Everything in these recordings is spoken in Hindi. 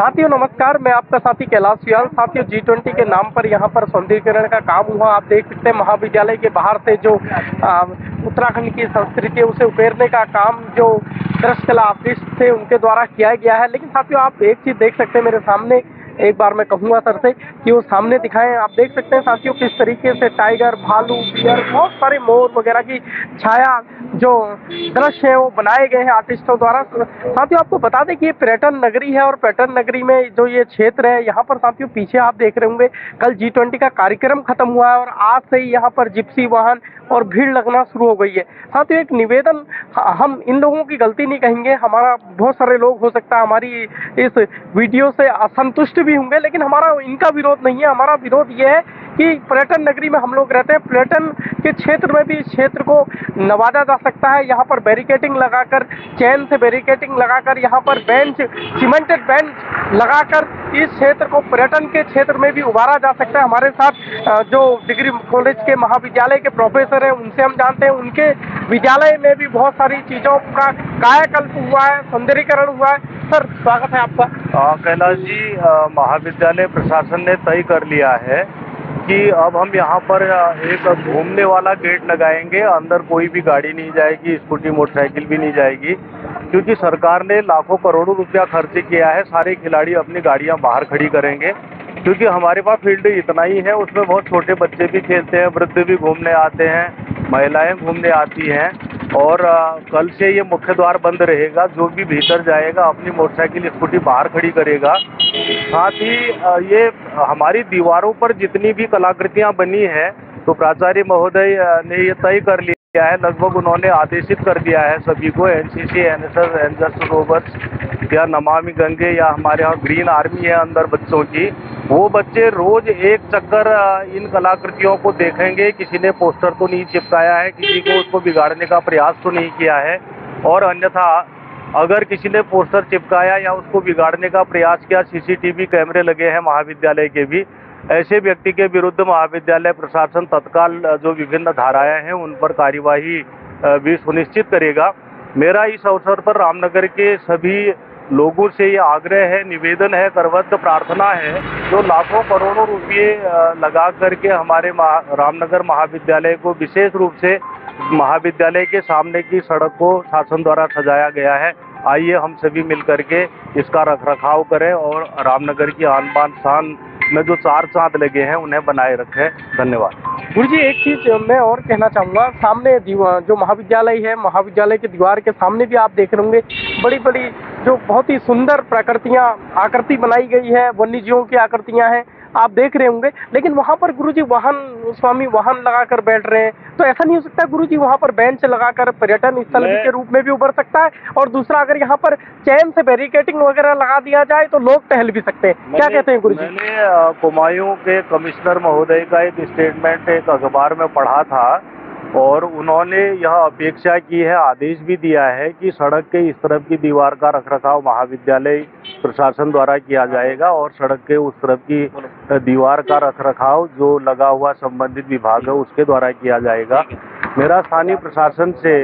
साथियों नमस्कार, मैं आपका साथी कैलाश याल। साथियों G20 के नाम पर यहाँ पर सौंदर्यीकरण का काम हुआ। आप देख सकते हैं महाविद्यालय के बाहर से जो उत्तराखंड की संस्कृति है उसे उकेरने का काम जो दृश्यकला आर्टिस्ट थे उनके द्वारा किया गया है। लेकिन साथियों आप एक चीज देख सकते हैं मेरे सामने, एक बार मैं कहूँगा सर से कि वो सामने दिखाएं। आप देख सकते हैं साथियों किस तरीके से टाइगर, भालू, बियर, बहुत सारे मोर वगैरह की छाया जो दृश्य है वो बनाए गए हैं आर्टिस्टों द्वारा। साथियों आपको बता दें कि ये पर्यटन नगरी है और पर्यटन नगरी में जो ये क्षेत्र है यहाँ पर साथियों पीछे आप देख रहे होंगे कल G20 का कार्यक्रम खत्म हुआ है और आज से ही यहाँ पर जिप्सी वाहन और भीड़ लगना शुरू हो गई है। साथियों एक निवेदन, हम इन लोगों की गलती नहीं कहेंगे, हमारा बहुत सारे लोग हो सकता है हमारी इस वीडियो से असंतुष्ट भी होंगे, लेकिन हमारा इनका विरोध नहीं है। हमारा विरोध ये है कि पर्यटन नगरी में हम लोग रहते हैं, पर्यटन के क्षेत्र में भी इस क्षेत्र को नवाजा जा सकता है। यहाँ पर बैरिकेटिंग लगाकर, चैन से बैरिकेटिंग लगाकर, यहाँ पर बेंच, सीमेंटेड बेंच लगाकर इस क्षेत्र को पर्यटन के क्षेत्र में भी उभारा जा सकता है। हमारे साथ जो डिग्री कॉलेज के महाविद्यालय के प्रोफेसर हैं उनसे हम जानते हैं, उनके विद्यालय में भी बहुत सारी चीज़ों का कायाकल्प हुआ है, सौंदर्यीकरण हुआ है। सर स्वागत है आपका। कैलाश जी, महाविद्यालय प्रशासन ने तय कर लिया है कि अब हम यहाँ पर एक घूमने वाला गेट लगाएंगे। अंदर कोई भी गाड़ी नहीं जाएगी, स्कूटी मोटरसाइकिल भी नहीं जाएगी, क्योंकि सरकार ने लाखों करोड़ों रुपया खर्च किया है। सारे खिलाड़ी अपनी गाड़ियाँ बाहर खड़ी करेंगे, क्योंकि हमारे पास फील्ड इतना ही है, उसमें बहुत छोटे बच्चे भी खेलते हैं, वृद्ध भी घूमने आते हैं, महिलाएं घूमने आती हैं। और कल से ये मुख्य द्वार बंद रहेगा। जो भी भीतर जाएगा अपनी मोटरसाइकिल, स्कूटी बाहर खड़ी करेगा। साथ ही ये हमारी दीवारों पर जितनी भी कलाकृतियां बनी हैं, तो प्राचार्य महोदय ने ये तय कर लिया है, लगभग उन्होंने आदेशित कर दिया है सभी को, एनसीसी, एनएसएस, रेंजर्स, रोवर्स या नमामि गंगे या हमारे यहाँ ग्रीन आर्मी है अंदर बच्चों की, वो बच्चे रोज एक चक्कर इन कलाकृतियों को देखेंगे। किसी ने पोस्टर तो नहीं चिपकाया है, किसी को उसको बिगाड़ने का प्रयास तो नहीं किया है, और अन्यथा अगर किसी ने पोस्टर चिपकाया या उसको बिगाड़ने का प्रयास किया, सीसीटीवी कैमरे लगे हैं महाविद्यालय के भी, ऐसे व्यक्ति के विरुद्ध महाविद्यालय प्रशासन तत्काल जो विभिन्न धाराएं हैं उन पर कार्यवाही भी सुनिश्चित करेगा। मेरा इस अवसर पर रामनगर के सभी लोगों से ये आग्रह है, निवेदन है, करवद्ध प्रार्थना है, जो लाखों करोड़ों रुपये लगा करके हमारे रामनगर महाविद्यालय को, विशेष रूप से महाविद्यालय के सामने की सड़क को शासन द्वारा सजाया गया है, आइए हम सभी मिलकर के इसका रखरखाव करें और रामनगर की आन बान शान में जो चार चांद लगे हैं उन्हें बनाए रखें। धन्यवाद। गुरु जी एक चीज मैं और कहना चाहूँगा, सामने जो महाविद्यालय है, महाविद्यालय के दीवार के सामने भी आप देख रहे होंगे बड़ी बड़ी जो बहुत ही सुंदर आकृति बनाई गई है, वन्य जीवों की आकृतियां हैं आप देख रहे होंगे। लेकिन वहाँ पर गुरुजी स्वामी वाहन लगाकर बैठ रहे हैं, तो ऐसा नहीं हो सकता गुरुजी वहाँ पर बेंच लगाकर पर्यटन स्थल के रूप में भी उभर सकता है? और दूसरा, अगर यहाँ पर चैन से बैरिकेटिंग वगैरह लगा दिया जाए तो लोग टहल भी सकते हैं। क्या कहते हैं गुरुजी? मैंने कुमायूं के कमिश्नर महोदय का एक स्टेटमेंट एक अखबार में पढ़ा था, और उन्होंने यह अपेक्षा की है, आदेश भी दिया है कि सड़क के इस तरफ की दीवार का रखरखाव महाविद्यालय प्रशासन द्वारा किया जाएगा और सड़क के उस तरफ की दीवार का रखरखाव जो लगा हुआ संबंधित विभाग है उसके द्वारा किया जाएगा। मेरा स्थानीय प्रशासन से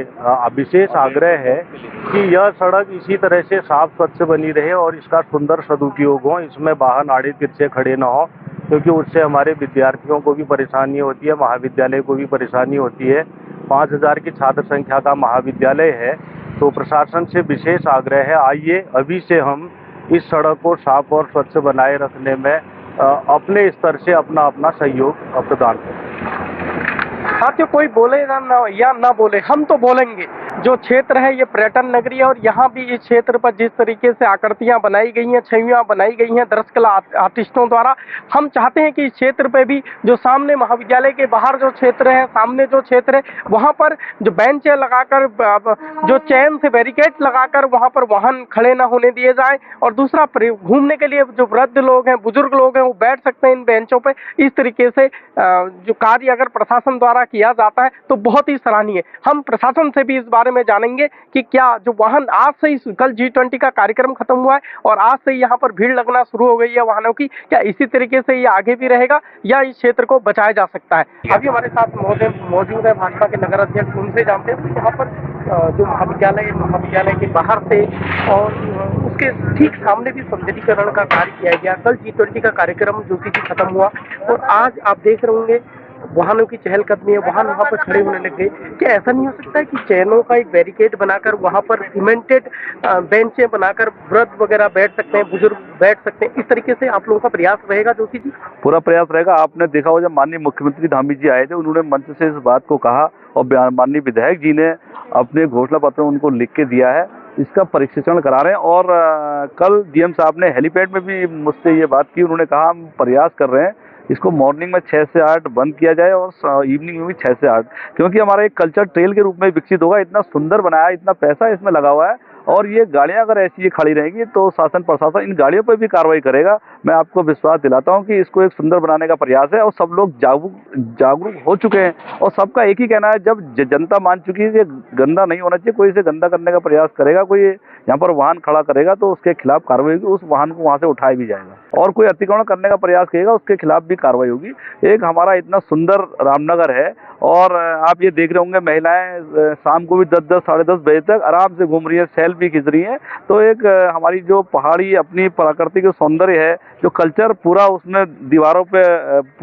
विशेष आग्रह है कि यह सड़क इसी तरह से साफ स्वच्छ बनी रहे और इसका सुंदर सदुपयोग हो, इसमें वाहन आड़े तिरछे खड़े न हो, क्योंकि उससे हमारे विद्यार्थियों को भी परेशानी होती है, महाविद्यालय को भी परेशानी होती है। 5000 की छात्र संख्या का महाविद्यालय है, तो प्रशासन से विशेष आग्रह है, आइए अभी से हम इस सड़क को साफ और स्वच्छ बनाए रखने में अपने स्तर से अपना सहयोग प्रदान करें। साथियों कोई बोले या ना बोले, हम तो बोलेंगे। जो क्षेत्र है ये पर्यटन नगरी है और यहाँ भी इस क्षेत्र पर जिस तरीके से आकृतियां बनाई गई हैं, छवियां बनाई गई हैं दृश्यकला आर्टिस्टों द्वारा, हम चाहते हैं कि इस क्षेत्र पे भी जो सामने महाविद्यालय के बाहर जो क्षेत्र है, सामने जो क्षेत्र है, वहाँ पर जो बेंचें लगाकर, जो चैन से बैरिकेड लगाकर वहाँ पर वाहन खड़े ना होने दिए जाए। और दूसरा, घूमने के लिए जो वृद्ध लोग हैं, बुजुर्ग लोग हैं, वो बैठ सकते हैं इन बेंचों पे। इस तरीके से जो कार्य अगर प्रशासन द्वारा किया जाता है तो बहुत ही सराहनीय। हम प्रशासन से भी इस बारे में जानेंगे कि क्या जो वाहन आज से ही, कल G20 का कार्यक्रम खत्म हुआ है और आज से यहाँ पर भीड़ लगना शुरू हो गई है वाहनों की, क्या इसी तरीके से ये आगे भी रहेगा या इस क्षेत्र को बचाया जा सकता है? अभी हमारे साथ मौजूद है भाजपा के नगर अध्यक्ष, उनसे जानते हैं यहाँ पर जो महाविद्यालय के बाहर से और उसके ठीक सामने भी सौंदर्यीकरण का कार्य किया गया। कल G20 का कार्यक्रम जो कि खत्म हुआ और आज आप देख रहे होंगे वाहनों की चहलकदमी है, वाहन वहां पर खड़े होने लग गए। क्या ऐसा नहीं हो सकता है कि चैनों का एक बैरिकेड बनाकर वहां पर सीमेंटेड बेंचें बनाकर वृद्ध वगैरह बैठ सकते हैं, बुजुर्ग बैठ सकते हैं, इस तरीके से आप लोगों का प्रयास रहेगा जोशी जी? पूरा प्रयास रहेगा। आपने देखा हो जब माननीय मुख्यमंत्री धामी जी आए थे, उन्होंने मंच से इस बात को कहा और माननीय विधायक जी ने अपने घोषणा पत्र में उनको लिख के दिया है। इसका परीक्षण करा रहे हैं और कल डीएम साहब ने हेलीपैड में भी मुझसे ये बात की। उन्होंने कहा हम प्रयास कर रहे हैं इसको मॉर्निंग में 6 से 8 बंद किया जाए और इवनिंग में भी 6 से 8, क्योंकि हमारा एक कल्चर ट्रेल के रूप में विकसित होगा। इतना सुंदर बनाया, इतना पैसा इसमें लगा हुआ है और ये गाड़ियां अगर ऐसी ये खड़ी रहेंगी तो शासन प्रशासन इन गाड़ियों पर भी कार्रवाई करेगा। मैं आपको विश्वास दिलाता हूं कि इसको एक सुंदर बनाने का प्रयास है और सब लोग जागरूक हो चुके हैं और सबका एक ही कहना है, जब जनता मान चुकी है कि गंदा नहीं होना चाहिए, कोई इसे गंदा करने का प्रयास करेगा, कोई यहाँ पर वाहन खड़ा करेगा तो उसके खिलाफ कार्रवाई होगी, उस वाहन को वहां से उठाया भी जाएगा और कोई अतिक्रमण करने का प्रयास करेगा उसके खिलाफ भी कार्रवाई होगी। एक हमारा इतना सुंदर रामनगर है और आप ये देख रहे होंगे महिलाएं शाम को भी 10-10 साढ़े 10 बजे तक आराम से घूम रही है, सेल्फी खींच रही है। तो एक हमारी जो पहाड़ी अपनी प्राकृतिक सौंदर्य है, जो कल्चर पूरा उसने दीवारों पे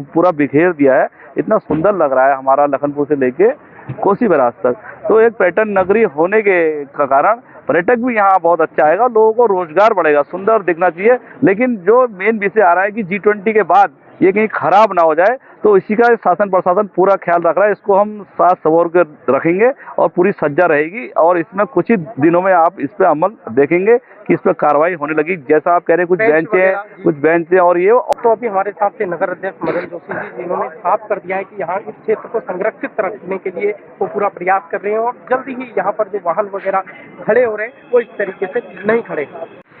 पूरा बिखेर दिया है, इतना सुंदर लग रहा है हमारा लखनपुर से लेके कोसी बैराज तक। तो एक पर्यटन नगरी होने के कारण पर्यटक भी यहाँ बहुत अच्छा आएगा, लोगों को रोजगार बढ़ेगा, सुंदर दिखना चाहिए। लेकिन जो मेन विषय आ रहा है कि G20 के बाद ये कहीं खराब ना हो जाए, तो इसी का शासन प्रशासन पूरा ख्याल रख रहा है। इसको हम साथ संवार कर रखेंगे और पूरी सज्जा रहेगी और इसमें कुछ ही दिनों में आप इस पे अमल देखेंगे कि इस पर कार्रवाई होने लगी। जैसा आप कह रहे हैं कुछ बेंचें और ये तो अभी हमारे साथ से नगर अध्यक्ष मदन जोशी जी, जिन्होंने साफ कर दिया है कि यहाँ इस क्षेत्र को संरक्षित रखने के लिए वो पूरा प्रयास कर रहे हैं और जल्दी ही यहाँ पर जो वाहन वगैरह खड़े हो रहे हैं वो इस तरीके से नहीं खड़े।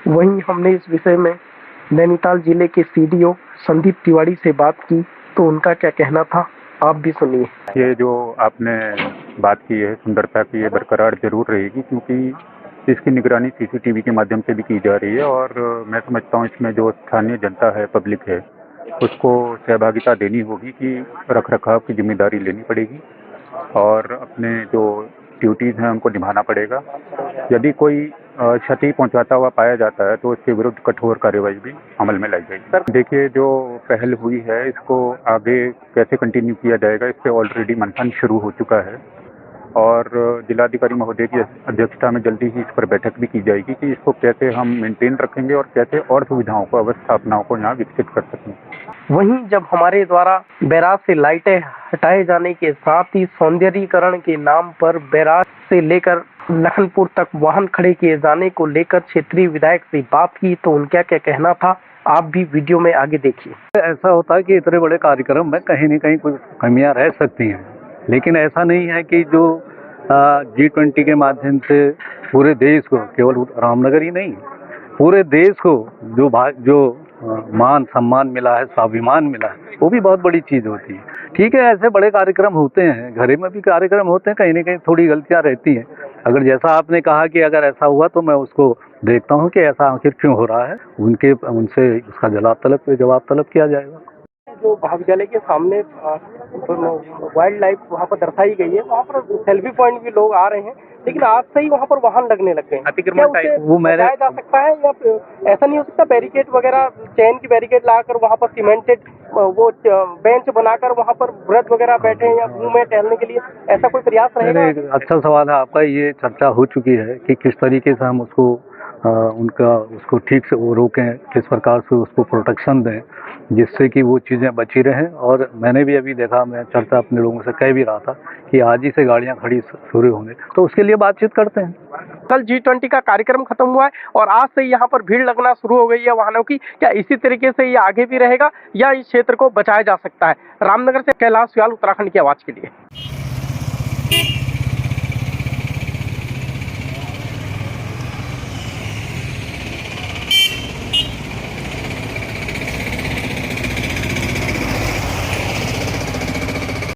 वहीं हमने इस विषय में नैनीताल जिले के CDO संदीप तिवारी से बात की तो उनका क्या कहना था, आप भी सुनिए। ये जो आपने बात की है सुंदरता की, ये बरकरार जरूर रहेगी क्योंकि इसकी निगरानी CCTV के माध्यम से भी की जा रही है और मैं समझता हूँ इसमें जो स्थानीय जनता है, पब्लिक है, उसको सहभागिता देनी होगी कि रख रखाव की जिम्मेदारी लेनी पड़ेगी और अपने जो ड्यूटीज़ हैं उनको निभाना पड़ेगा। यदि कोई क्षति पहुंचाता हुआ पाया जाता है तो इसके विरुद्ध कठोर कार्यवाही भी अमल में लाई जाएगी। देखिए जो पहल हुई है इसको आगे कैसे कंटिन्यू किया जाएगा, इस पर ऑलरेडी मंथन शुरू हो चुका है और जिलाधिकारी महोदय की अध्यक्षता में जल्दी ही इस पर बैठक भी की जाएगी कि इसको कैसे हम मेंटेन रखेंगे और कैसे और सुविधाओं को, अवस्थापनाओं को यहाँ विकसित कर सकें। वहीं जब हमारे द्वारा बैराज से लाइटें हटाए जाने के साथ ही सौंदर्यीकरण के नाम पर बैराज से लेकर लखनपुर तक वाहन खड़े किए जाने को लेकर क्षेत्रीय विधायक से बात की तो उनका क्या कहना था, आप भी वीडियो में आगे देखिए। ऐसा होता है कि इतने बड़े कार्यक्रम में कहीं न कहीं कुछ कमियां रह सकती हैं, लेकिन ऐसा नहीं है कि जो G20 के माध्यम से पूरे देश को, केवल रामनगर ही नहीं पूरे देश को जो मान सम्मान मिला है, स्वाभिमान मिला है, वो भी बहुत बड़ी चीज़ होती है। ठीक है, ऐसे बड़े कार्यक्रम होते हैं, घरे में भी कार्यक्रम होते हैं, कहीं ना कहीं थोड़ी गलतियां रहती हैं। अगर जैसा आपने कहा कि अगर ऐसा हुआ तो मैं उसको देखता हूं कि ऐसा आखिर क्यों हो रहा है, उनसे उसका जवाब तलब किया जाएगा। जो महाविद्यालय के सामने वाइल्ड लाइफ वहाँ पर दर्शाई गई है, वहाँ पर सेल्फी पॉइंट भी लोग आ रहे हैं, लेकिन आज से ही वहाँ पर वाहन लगने लग गए। अतिक्रमण वो बचाया जा सकता है या ऐसा नहीं हो सकता बैरिकेड वगैरह, चैन की बैरिकेड लाकर वहाँ पर सीमेंटेड वो बेंच बनाकर वहाँ पर वृद्ध वगैरह बैठे या घूमे टहलने के लिए, ऐसा कोई प्रयास रहेगा? अच्छा सवाल है आपका। ये चर्चा हो चुकी है कि किस तरीके से हम उसको उसको ठीक से वो रोकें, किस प्रकार से उसको प्रोटेक्शन दें जिससे कि वो चीज़ें बची रहें। और मैंने भी अभी देखा, मैं चर्चा अपने लोगों से कह भी रहा था कि आज ही से गाड़ियां खड़ी शुरू होंगे, तो उसके लिए बातचीत करते हैं। कल G20 का कार्यक्रम खत्म हुआ है और आज से यहाँ पर भीड़ लगना शुरू हो गई है वाहनों की। क्या इसी तरीके से ये आगे भी रहेगा या इस क्षेत्र को बचाया जा सकता है? रामनगर से कैलाश व्याल, उत्तराखंड की आवाज़ के लिए।